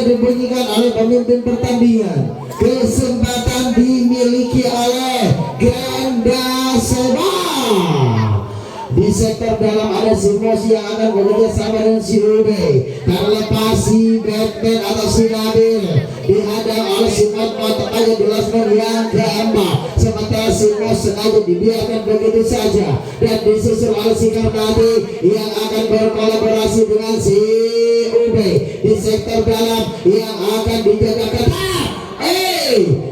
dibunyikan oleh pemimpin pertandingan. Kesempatan dimiliki oleh Ganda Seba. Di sektor dalam ada si Mos yang akan bekerja sama dengan si Ube. Terlepas si Batman atau si Nabil dihadang oleh si Mot tepatnya di lasman yang keempat. Sementara si Mos sengaja dibiarkan begitu saja dan disusul oleh si Karnati yang akan berkolaborasi dengan si Ube di sektor dalam yang akan dijaga ketat.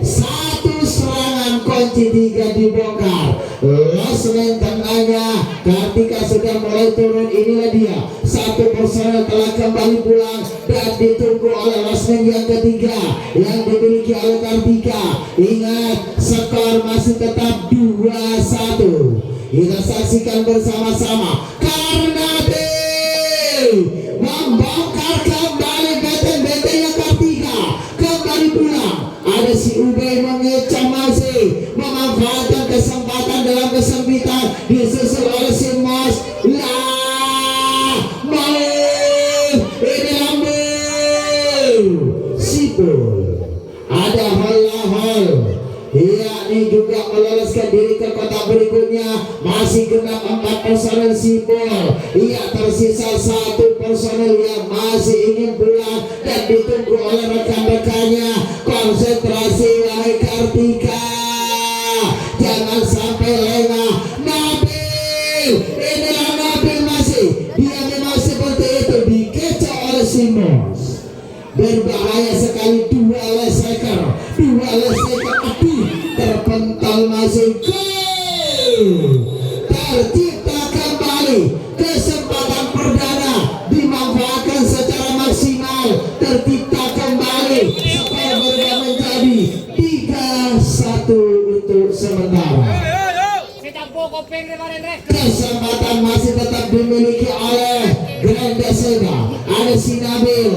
Satu serangan kunci 3 dibongkar. Losmen tengahnya Kartika sudah mulai turun. Inilah dia, satu personel telah kembali pulang dan ditunggu oleh losmen yang ketiga yang dimiliki oleh Kartika. Ingat, skor masih tetap 2-1. Kita saksikan bersama-sama. Karnati membongkar kembali benteng-bentengnya Kartika. Kembali pulang. Ada si Ubay mengecoh masih memanfaatkan kesempatan dalam kesempitan, disusul oleh si Mos. Ini lambung Sipul. Ada hol-hol yakni juga meloloskan diri ke kotak berikutnya. Masih genap 4 personel Sipul. Ia tersisa 1 personel yang masih ingin pulang dan ditunggu oleh rekan-rekannya. Konsentrasi wahai Kartika, jangan sampai lengah. Nabil, inilah Nabil masih, dia memang seperti itu, dikecoh oleh si Mos. Berbahaya sekali, 2 leseker, aduh, terpental masih. Tercipta kembali kesempatan perdana, dimanfaatkan secara maksimal. Tercipta kembali supaya berubah menjadi 3-1 untuk sementara. Kesempatan masih tetap dimiliki oleh Granda Seba. Ada si Nabil,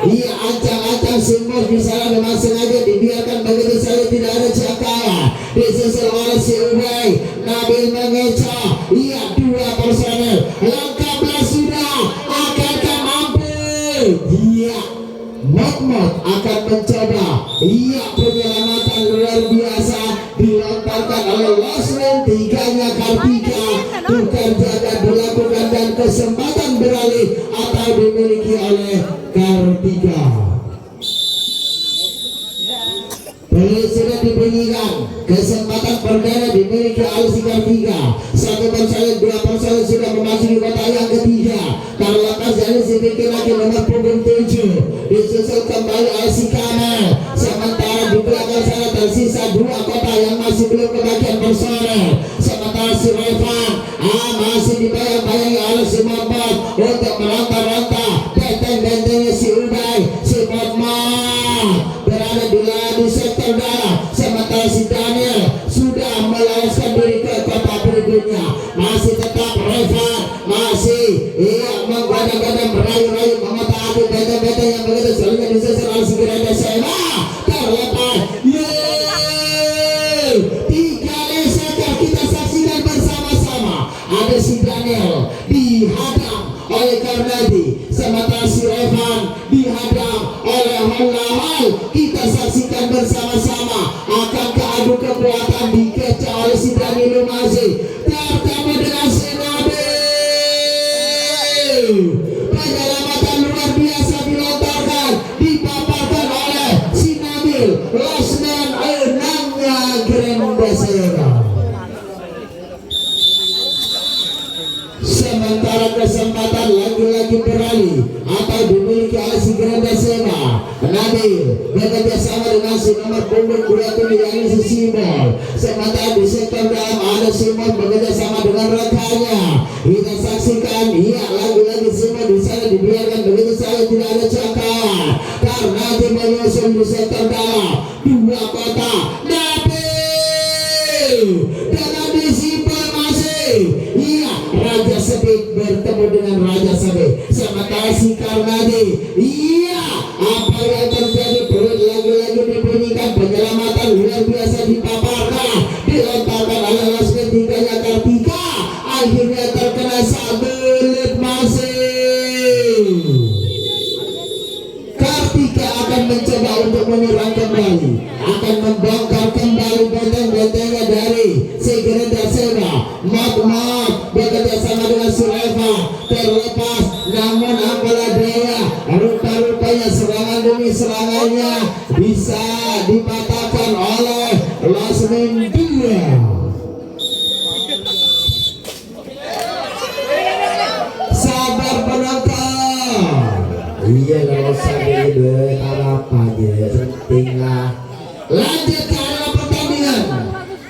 ia ancang-ancang si Mos di sana memang sengaja dibiarkan begitu saja, tidak ada cakara. Disusul oleh si Ubay. Nabil mengecoh, ia 2 personel. Lengkaplah sudah, akankah mampu? Iya, Mot akan mencoba. Ia penyelamatan luar biasa dilontarkan oleh losmen 3-nya Kartika. Tukar jaga dilakukan dan kesempatan beralih atau dimiliki oleh Kartika. Peluit sudah dibunyikan. Kesempatan perdana dimiliki oleh si Kartika. 1 personel, 2 personel sudah memasuki kotak yang ketiga. Terlepas dari si bikin lagi nomor punggung 7. Disusul kembali oleh si Kamal. Sementara di belakang sana tersisa 2 kotak yang masih belum kebagian personel. Sementara si Revan masih dibayang-bayangi oleh si Muhammad untuk meronta-ronta benteng-bentengnya si Ubay. Si Muhammad berada di sektor dalam. Sementara si Daniel sudah meloloskan diri ke kotak berikutnya. Masih tetap Revan, masih menggadang-gadang, merayu-rayu, mengotak-atik benteng-benteng yang begitu selanjutnya disusul oleh si Granda Seba. Terlepas, 3 leseker kita saksikan bersama-sama. Ada si Daniel dihadang oleh Karnati, sementara si Revan dihadang oleh Hol-hol. Kita saksikan bersama-sama. Akankah adu kekuatan dikecoh oleh si Danilo masih tertemu dengan si Nabil. Penyelamatan luar biasa dilontarkan, dipaparkan oleh si Nabil. Losmen 6-nya Granda Seba. Sementara kesempatan lagi-lagi beralih atau dimiliki oleh si Granda Seba. Nabil bekerja sama dengan si nomor punggung 27 yang si Simon. Sementara di sektor dalam ada Simon bekerja sama dengan rekannya. Kita saksikan, iya, lagi-lagi Simon di sana dibiarkan begitu saja, tidak ada cakar. Karena dia menyusun di sektor dalam 2 kotak. Nabil dengan disimpan masih. Iya, Raja Sebit bertemu dengan Raja Sebit. Sementara si Karnati, iya, apa yang terjadi? Perut lagi-lagi dibunyikan. Penyelamatan luar biasa dipaparkan, dilontarkan oleh losmen 3-nya Kartika. Akhirnya terkena sabelit masih. Kartika akan mencoba untuk menyerang kembali, akan membongkar kembali benteng-bentengnya dari si Gerenda Seba. Maaf bekerja sama dengan Sulaiman terlepas, namun apalah daya, rupa-rupanya serangan demi serangannya bisa dipatahkan oleh Lasmin Dia. Sabar penonton. Iya, kalau sampai duit apa aja pentinglah. Lanjut ke arah pertandingan.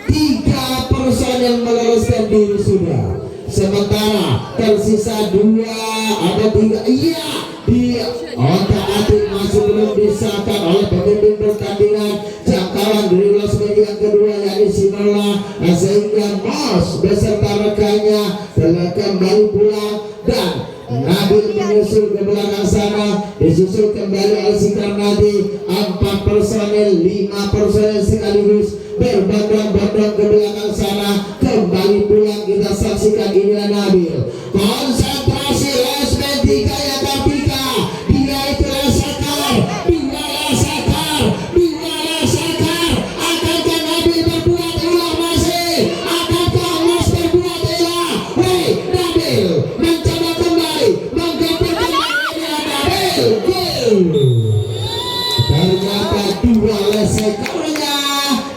3 personel meloloskan diri sudah. Sementara tersisa 2 atau 3. Iya, di otak-atik masih belum disahkan oleh pemimpin pertandingan. Jangkauan dari losmen yang kedua yakni Sinola, sehingga Mos beserta rekannya telah kembali pulang dan Nabil menyusul ke belakang sana, disusul kembali oleh Sikarnadi. 4 personel, 5 personel sekaligus berbondong-bondong ke belakang sana, kembali pulang. Kita saksikan inilah Nabil. Konsentrasi losmen 3 ya Kartika. Dia itu Sekar, 2 Sekar, 2 Sekar. Akankah Nabil berbuat ulah masih? Akankah Mas berbuat ulah? Woi Nabil, mencoba kembali, menggempur kembali Nabil. Ternyata 2 Sekarnya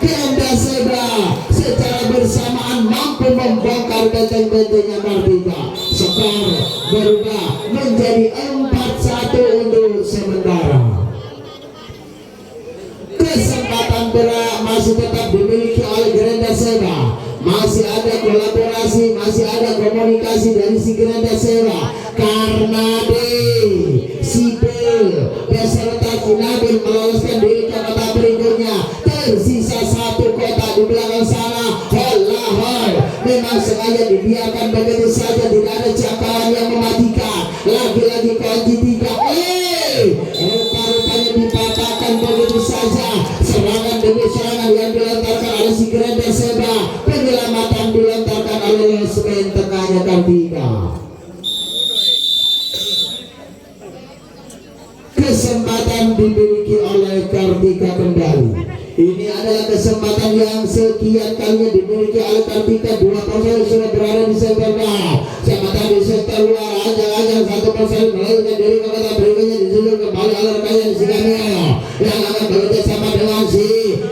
Gerenda Seba secara bersamaan mampu membongkar benteng-bentengnya Kartika. Skor berubah menjadi 4-1 untuk sementara. Kesempatan berat masih tetap dimiliki oleh Gerenda Seba. Masih ada kolaborasi, masih ada komunikasi dari si Gerenda Seba. Karena Sipil beserta Nabil meloloskan diri ke babak berikutnya. Tersisa 1 kota di belakang sana. Memang sengaja dibiarkan begitu saja, tidak ada jangkauan yang mematikan. Lagi-lagi kunci 3. Rupa-rupanya dipatahkan begitu saja. Serangan demi serangan yang dilontarkan oleh si Gerenda Seba. Penyelamatan dilontarkan oleh losmen tengahnya Kartika. Kesempatan dimiliki oleh Kartika kembali. Ini adalah kesempatan yang sekian kalinya dimiliki oleh Kartika. 2 personel sudah berada di sektor bawah. Sementara di sektor luar ajang-ajang 1 personel melarikan diri ke kota berikutnya, disusul kembali oleh rekannya di Sigameo yang akan bekerja sama dengan si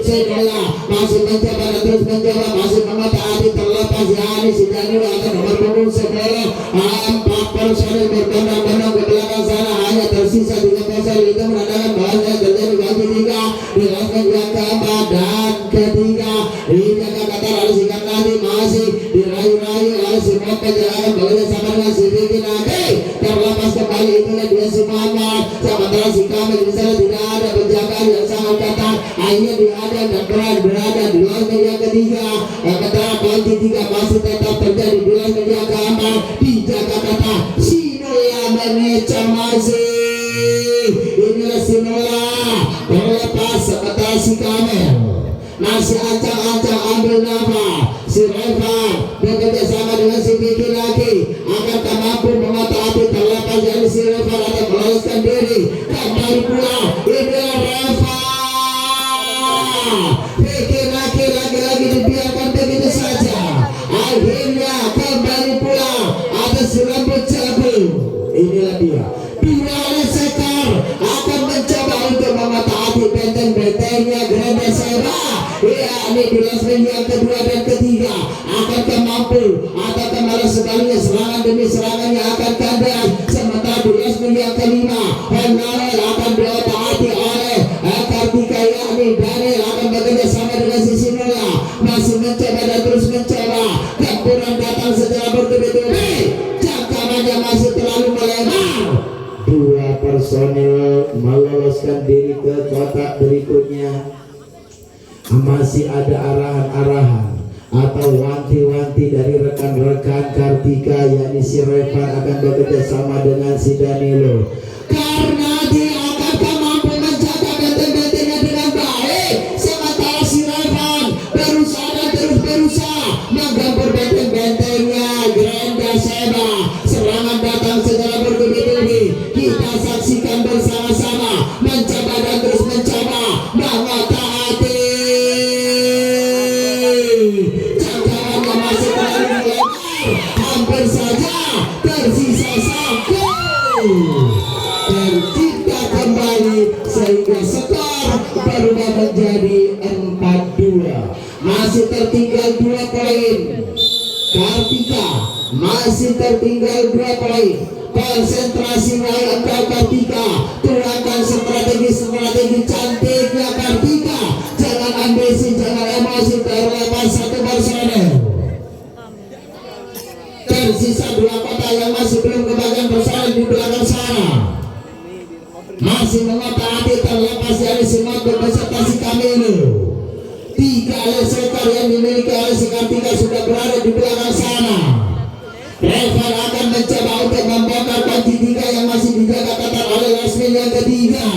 Sedola. Masih mencoba dan terus mencoba, masih mengotak-atik terlepas yakni si Danilo akan nomor punggung 10. 4 personel berbondong-bondong ke belakang sana, hanya tersisa 3 personel. Itu menandakan bahwa terjadi ganti 3 dilakukan yang keempat dan ketiga. Dijaga kata oleh Sikarnadi, masih dirayu-rayu oleh si Moka jangan bekerja sama dengan si Vicky Nabi. Terlepas kembali itulah dia si Muhammad. Sementara si Kamil di sana tidak ada penjagaan yang sangat ketat. Akhirnya diada dan berada di losmen yang ketiga. Sementara kunci 3 masih tetap terjadi di losmen yang keempat. Dijaga kata Sinola mengejar masih. Inilah Sinola terlepas. Sementara si Kamil masih ancang-ancang ambil nafas. Si Reva bekerja sama dengan si Vicky lagi. Akankah mampu mengotak-atik terlepas dari si Reva atau meloloskan diri kembali pulang? Inilah Reva. Vicky lagi-lagi dibiarkan begitu saja. Akhirnya kembali pulang atas rambut jabu. Inilah dia. 2 Sekar akan mencoba untuk mengotak-atik benteng-bentengnya Gerenda Seba. Ini di losmen yang kedua dan ketiga. Akankah mampu ataukah malah sebaliknya serangan demi serangannya akan kandas. Sementara di losmen yang kelima Honore akan diotak-atik oleh Kartika yakni Daniel akan bekerja sama dengan si Sinola. Masih mencoba dan terus mencoba. Campuran datang secara bertubi-tubi. Jangkauannya masih terlalu melebar. 2 personel meloloskan diri ke kotak berikutnya. Masih ada arahan-arahan atau wanti-wanti dari rekan-rekan Kartika yakni si Revan akan bekerja sama dengan si Danilo. Karena dia akan mampu menjaga benteng-bentengnya dengan baik. Sementara si Revan berusaha dan terus berusaha menggempur benteng-bentengnya Gerenda Seba. Serangan datang secara bertubi-tubi. Kita saksikan bersama-sama. mencoba dan terus mencoba mengotak-atik. Jangkauannya masih terlalu lebar, hampir saja tersisa satu. Tercipta kembali sehingga skor berubah menjadi 4-2. Masih tertinggal 2 poin. Kartika masih tertinggal 2 poin. Konsentrasi mulai engkau Kartika, tuangkan strategi cantiknya Kartika. Jangan ambisi, jangan emosi, terlepas satu personel. Tersisa 2 kota yang masih belum kebagian personel di belakang sana. Masih mengotak-atik terlepas dari semua beserta si Camilo. 3 lesekan yang dimiliki oleh si Kartika sudah berada di belakang sana. Revan akan mencoba untuk membongkar kunci 3 yang masih dijaga ketat oleh Lasmin yang ketiga.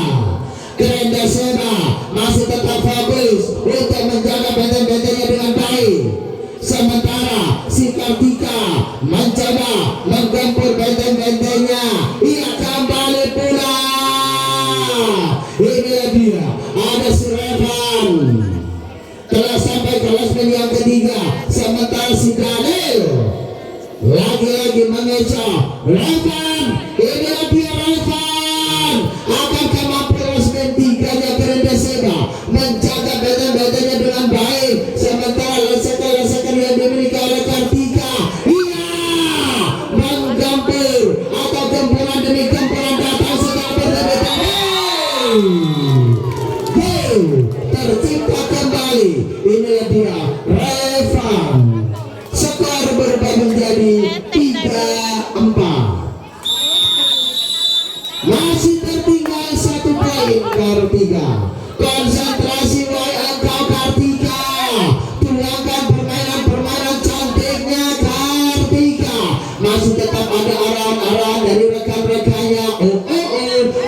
Grenda Seba masih tetap fokus untuk menjaga benteng-bentengnya dengan baik. Sementara si Kartika mencoba menggempur benteng-bentengnya. Ia kembali pula. Inilah dia, ada si Revan telah sampai ke Lasmin yang ketiga. Sementara si Daniel lagi-lagi mengecoh Revan. Inilah dia Revan. Akankah mampu Lasmin 3-nya Grenda Seba menjaga benteng-bentengnya dengan baik. Sementara lesekan-lesekan yang dimiliki oleh Kartika, iya, menggempur atau gempuran demi gempuran datang secara berdebit. Tercipta kembali. Inilah dia Revan. Skor berubah menjadi 3-4. Masih tertinggal 1 poin Kartika. Konsentrasi mulai engkau Kartika. Tuangkan permainan cantiknya Kartika. Masih tetap ada arahan-arahan dari rekan-rekannya.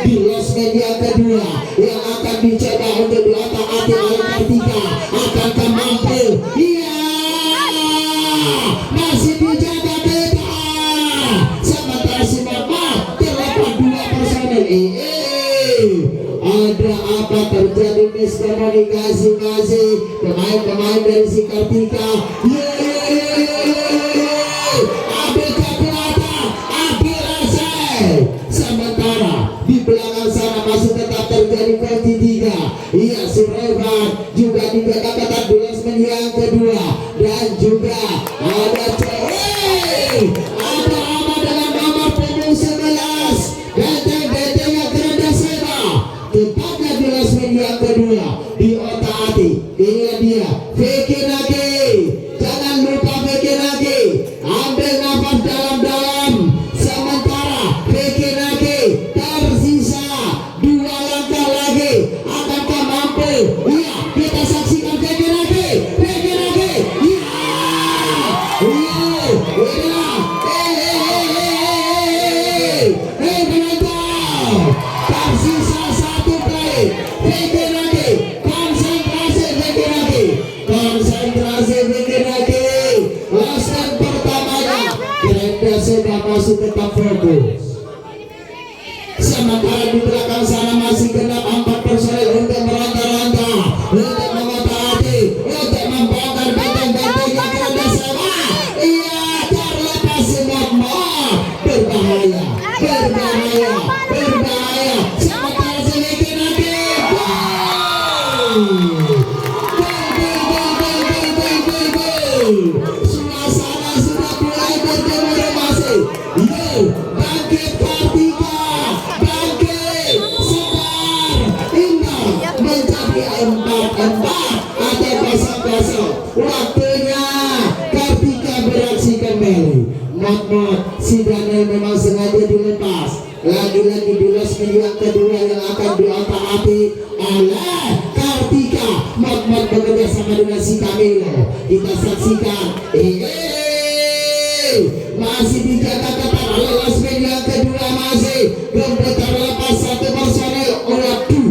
Di Lasmin yang kedua yang akan dicoba untuk diotak-atik oleh Kartika. Akankah mampu? Iya, masih dijaga kita. Sementara si Mama terlepas 2 personel. Ada apa terjadi miskomunikasi masih pemain-pemain dari si Kartika. Abel Kakulata, Abel Asai. Sementara di belakang sana masih tetap terjadi kunci 3. Iya, si Revan juga dijaga ketat di Lasmin yang kedua. Dan juga ada cewek, ada apa dengan nomor punggung 11 benteng-bentengnya Grenda Seba. Tepatnya di Lasmin yang kedua di otak-atik. Inilah dia Vicky Nagi. Jangan lupa Vicky Nagi, ambil nafas dalam-dalam. Sementara Vicky Nagi tersisa 2 langkah lagi. Akankah mampu? Iya, kita saksikan Vicky Nagi. Vicky Nagi, iya, tersisa 1 poin. Vicky Nagi, konsentrasi Vicky Nagi. Konsentrasi Vicky Nagi. Lasmin pertamanya Grenda Seba masih tetap fokus. Sementara di belakang sana masih genap 4 personel untuk meronta-ronta, untuk mengotak-atik, untuk membongkar benteng-bentengnya Grenda Seba. Iya, terlepas semua. Berbahaya, berbahaya, berbahaya. Sementara si Vicky Nagi. Suasana sudah mulai bergemuruh masih. Bangkit Kartika, bangkit, sebar, indah, menjadi 4-4 atau 0-0. Waktunya Kartika beraksi kembali. Mod si Daniel memang sengaja dilepas. Lagi-lagi di Lasmin yang kedua yang akan diotak-atik oleh Kartika. Mod bekerja sama dengan si Camilo. Kita saksikan. Masih dijaga ketat oleh Lasmin yang kedua. Masih gempur terlepas 1 personel. Waduh,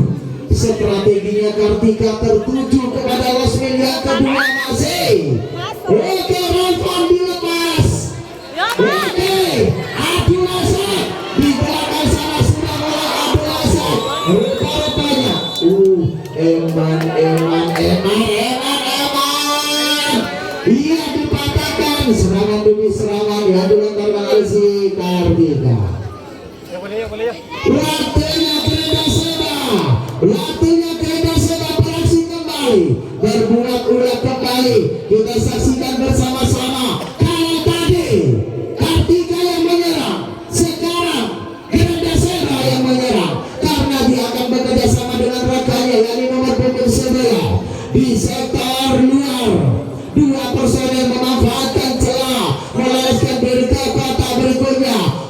strateginya Kartika tertuju kepada Lasmin yang kedua. Masih oke, Revan dilepas. Oke, Abdul Asad di belakang sana sudah mulai Abdul Asad. Rupa-rupanya Eman. Iya dipatahkan serangan demi serangan ya dilontarkan oleh si Kartika. Waktunya Kereta Seba beraksi kembali, berbuat ulah kembali. Kita saksikan bersama-sama. Kalau tadi Kartika yang menyerang, sekarang Kereta Seba yang menyerang, karena dia akan bekerja sama dengan rekannya yakni nomor punggung 11 di sektor luar. Dua personel memanfaatkan celah meloloskan diri ke kotak berikutnya.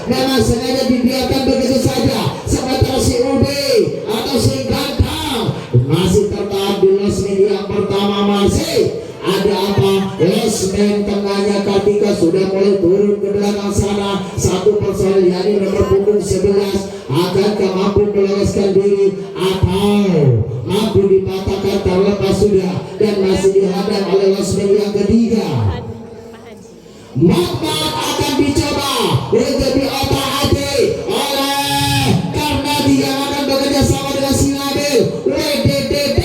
Memang sengaja dibiarkan begitu saja. Sementara si Ubi atau si Gantang masih tertahan di losmen yang pertama. Masih ada apa? Losmen tengahnya Kartika sudah mulai turun ke belakang sana. Satu personel yakni nomor punggung 11 akankah mampu meloloskan diri atau mampu dipatahkan terlepas sudah dan masih dihadang oleh losmen yang ketiga. Makmat akan dicoba untuk diotak-atik oleh karena dia akan bekerja sama dengan si Nabil. WDDD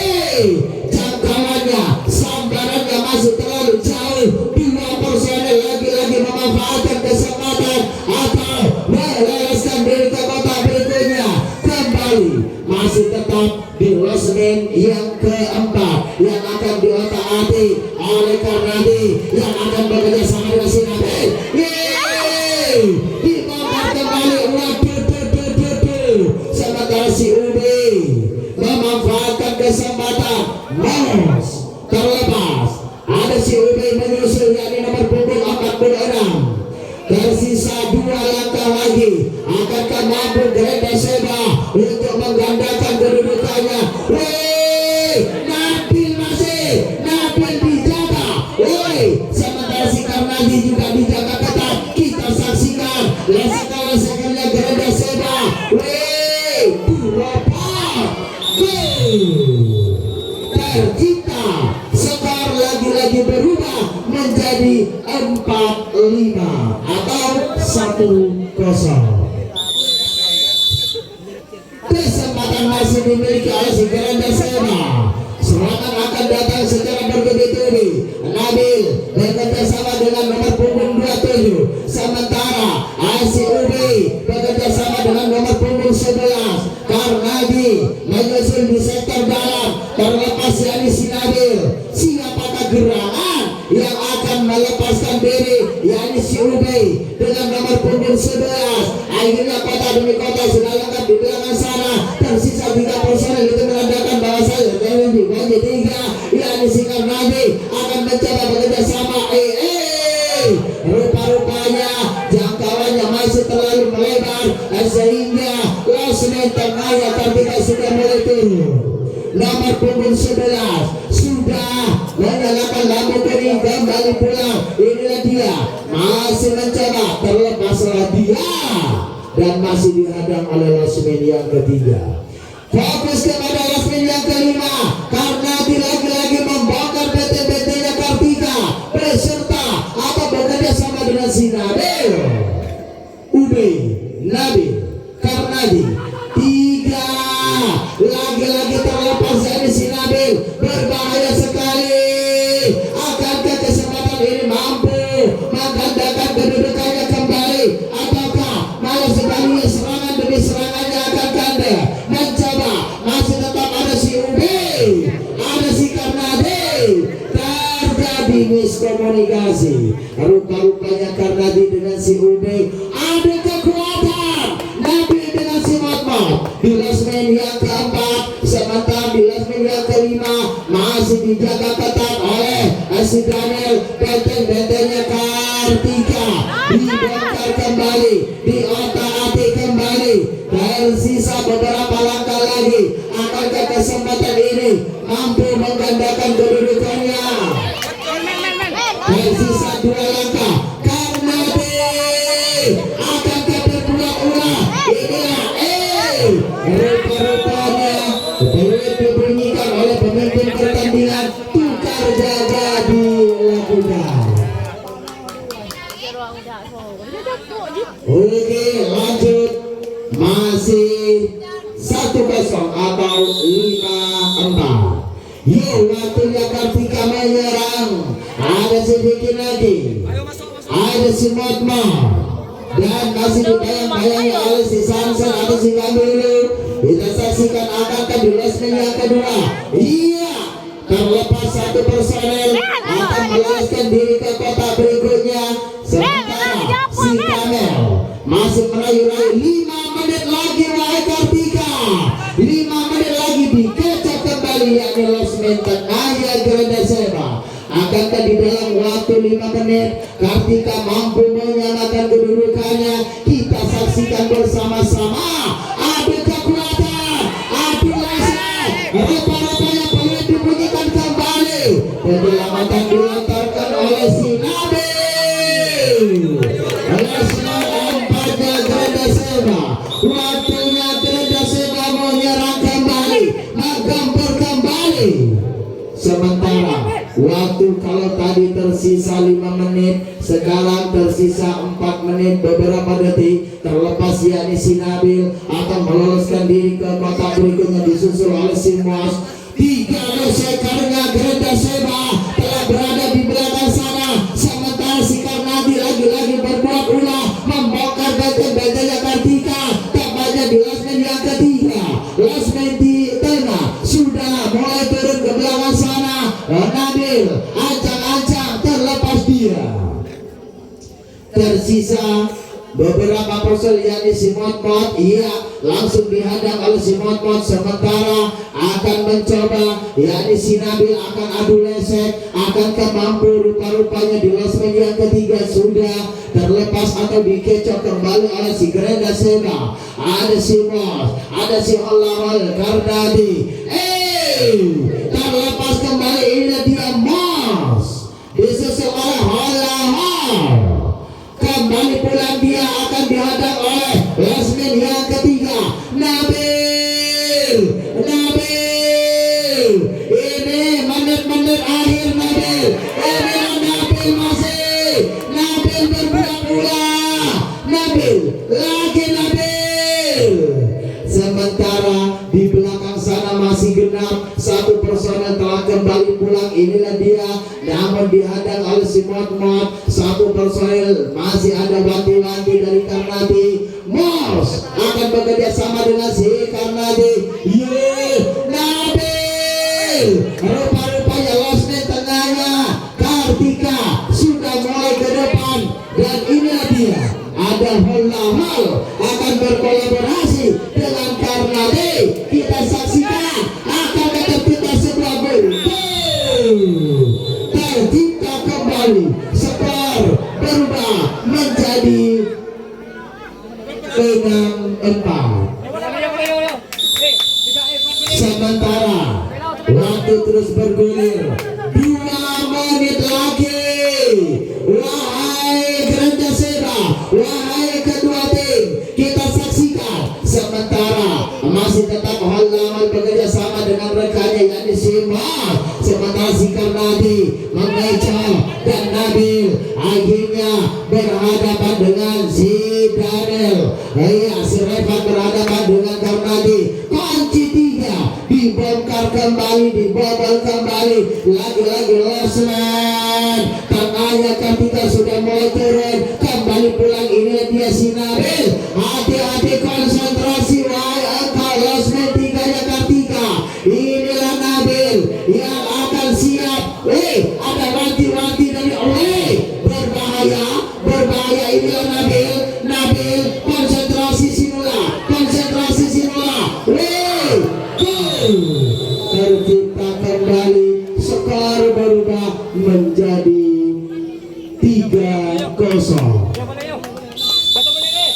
jangkauannya, sambarannya masih terlalu jauh. Dua personel lagi-lagi memanfaatkan kesempatan atau meloloskan diri ke kotak berikutnya. Kembali masih tetap di losmen yang keempat yang akan diotak-atik oleh Karnadi yang akan bekerja sama dengan si Nabil. Dibongkar kembali. Sementara si Ubi memanfaatkan kesempatan terlepas. Ada si Ubi menyusul yakni nomor punggung 46. Tersisa 2 langkah lagi. Akankah mampu Kereta Seba untuk menggandakan kedudukannya? Nabil dijaga. Sementara si Karnadi juga dijaga ketat. Kita saksikan lesekan-lesekannya Kereta Seba. Tercipta skor lagi-lagi berubah menjadi 4-5 atau 1-0. Kesempatan masih dimiliki oleh si Kereta Seba. Serangan akan datang secara bertubi-tubi. Nabil bekerja sama dengan nomor punggung 27. Sementara si Ubi bekerja sama dengan nomor punggung 11. Karnadi menyusul di sektor dalam. Terlepas yakni si Nabil. Siapakah gerangan yang akan melepaskan diri yakni si Ubi dengan nomor punggung 11. Akhirnya kota demi kota sudah lengkap di belakang sana. Tersisa 3 personel itu menandakan bahwa saya di bagi 3 yakni si Karnadi akan mencoba bekerja sama. Rupa-rupanya jangkauannya masih terlalu melebar sehingga losmen tengahnya Kartika sudah mulai turun. Nomor punggung 11 sudah menyalakan lampu kuning kembali pulang. Inilah dia masih mencoba terlepaslah dia dan masih dihadang oleh losmen yang ketiga. Fokus kepada losmen yang kelima karena lagi-lagi membongkar BT-BT-nya Kartika beserta atau bekerja sama dengan si Nabil. Ubi, Nabil, Karnadi 3 lagi-lagi terlepas dari si Nabil. Berbahaya sekali. Akankah kesempatan ini mampu menggandakan kedudukannya kembali ataukah malah sebaliknya serangan demi serangannya akan ganda? Mencoba masih tetap ada si Ubi, ada si Karnadi. Terjadi miskomunikasi. Rupa-rupanya Karnadi dengan si Ubi ada kekuatan. Nabil dengan si Matmat di losmen yang keempat. Sementara di losmen yang kelima masih dijaga ketat oleh si Daniel. Benteng-bentengnya Kartika dibongkar kembali, diotak-atik kembali. Tersisa beberapa langkah lagi. Akankah kesempatan ini mampu menggandakan kedudukannya? Tersisa 2 langkah. Karnadi akankah berbuat ulah? Inilah rupa-rupanya peluit dibunyikan oleh pemimpin pertandingan. Tukar jaga dilakukan. Oke, lanjut. Masih 1-0 atau skor 5-4. Yuk, waktunya Kartika menyerang. Ada sedikit lagi, ada si Motmar, dan masih dibayang-bayangi oleh si Samson atau si Gambulu. Kita saksikan akankah di losmen yang kedua. Iya, terlepas satu personel akan meloloskan diri ke kotak berikutnya. Sementara si Kamel masih merayu-rayu. 5 menit lagi, wahai Kartika. 5 menit lagi dikecap kembali yakni losmen tengahnya Gerenda Seba. Akankah di dalam waktu 5 menit Kartika mampu menyamakan kedudukannya? Kita saksikan bersama-sama. Adu kekuatan, adu laser, rupa-rupanya peluit dibunyikan kembali. Penyelamatan dilontarkan oleh si Nabil. Losmen 4-nya Gerenda Seba. Waktunya Gerenda Seba menyerang kembali, menggempur kembali. Sementara waktu kalau tadi tersisa 5 menit, sekarang tersisa 4 menit beberapa detik. Terlepas yakni si Nabil akan meloloskan diri ke kotak berikutnya disusul oleh si Mos. 3 sekarnya Gerenda Seba telah berada di belakang sana. Sementara si Karnadi lagi-lagi berbuat ulah, membongkar benteng-bentengnya Kartika. Tampaknya di losmen yang ketiga, losmen di tengah sudah mulai turun ke belakang sana. Nabil ancang-ancang terlepas dia. Tersisa beberapa personel yakni si Motmot. Iya, langsung dihadang oleh si Motmot. Sementara akan mencoba yakni si Nabil akan adu lesek. Akankah mampu? Rupa-rupanya di losmen yang ketiga sudah terlepas atau dikecok kembali oleh si Gerenda Seba. Ada si Mos, ada si Holawal Kardadi. Terlepas kembali, ini dia Mos disusul oleh Holawal. Kembali pulang dia akan dihadang oleh losmen yang ketiga Nabil. Ini menit-menit akhir Nabil. Nabil masih. Nabil berbuat ulah. Nabil lagi Nabil. Sementara di belakang sana masih genap. Satu personel telah kembali pulang. Inilah dia, namun dihadang oleh si Motmot. Satu personel masih ada wanti-wanti dari Karnadi. Mos akan bekerja sama dengan si Karnadi. Nabil. Rupa-rupanya losmen tengahnya Kartika sudah mulai ke depan. Dan inilah dia, ada Holawal akan berkolaborasi dengan Karnadi. Kita saksikan akan tercipta sebuah gol. Tercipta kembali, skor berubah menjadi 6-4. Sementara waktu terus bergulir, 2 menit lagi. Wahai Gerenda Seba, wahai kedua tim, kita saksikan. Sementara masih tetap Holawal bekerja sama dengan rekannya yakni si Mas. Sementara si Karnadi mengecoh dan Nabil akhirnya berhadapan dengan si Daniel. Si Refat berhadapan dengan Karnadi. Kunci 3 dibongkar kembali, dibobol kembali. Lagi-lagi losmen tengahnya Kartika sudah mulai turun. Kembali pulang, inilah dia si Nabil. Hati-hati, konsentrasi wahai engkau losmen 3-nya Kartika. Inilah Nabil yang akan siap. Ada wanti-wanti dari berbahaya. Inilah Nabil, konsentrasi simula. Tercipta kembali, skor berubah menjadi 3-0.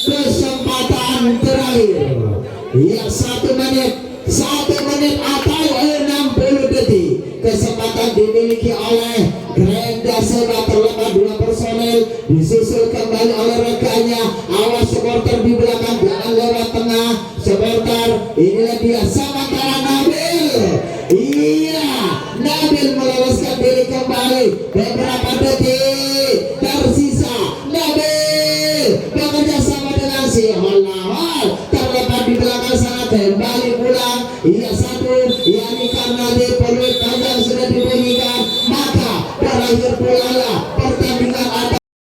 Kesempatan terakhir, ya 1 menit atau 60 detik. Kesempatan dimiliki oleh Gerenda Seba. Terlepas 2 personel disusul kembali oleh rekannya. Awas supporter di belakang, jangan lewat tengah. Supporter, inilah dia. Sementara Nabil, iya, Nabil meloloskan diri kembali. Beberapa detik tersisa. Nabil bekerja sama dengan si Holawal. Terlepas di belakang sana, kembali pulang. Iya, yakni karena di peluit panjang sudah dibunyikan, maka berakhir pula pertandingan